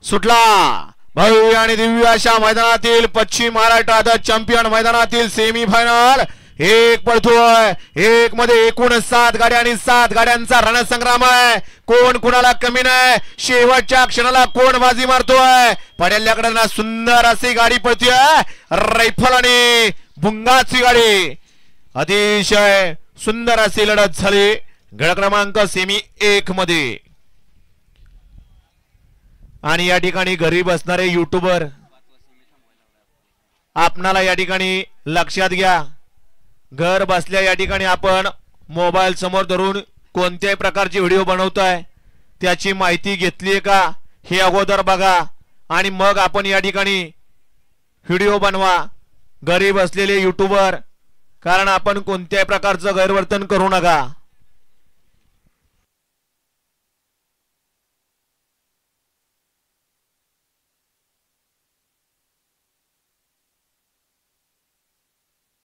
सुटला भव्य आणि दिव्य अशा मैदानातील पश्चिम महाराष्ट्रात चॅम्पियन मैदानातील सेमीफायनल एक पडतोय एक मध्ये एकूण 7 गाड्या आणि 7 गाड्यांचा रणसंग्राम आहे. कोण कुणाला कमी नाही. शेवटच्या क्षणाला कोण बाजी मारतोय. पडल्याकडे सुंदर अशी गाडी पळतीये. रायफल आणि भुंगाची गाडी. अतिशय सुंदर अशी लढत झाली गट क्रमांक सेमी 1 मध्ये. आणि या ठिकाणी घरी बसणारे युट्यूबर आपणाला या ठिकाणी लक्षात घ्या. घर बसल्या या ठिकाणी आपण मोबाईल समोर धरून कोणत्याही प्रकारची व्हिडिओ बनवताय त्याची माहिती घेतलीये का हे अगोदर बघा आणि मग आपण या ठिकाणी व्हिडिओ बनवा. घरी बसलेले युट्यूबर कारण आपण कोणत्याही प्रकारचं गैरवर्तन करू नका.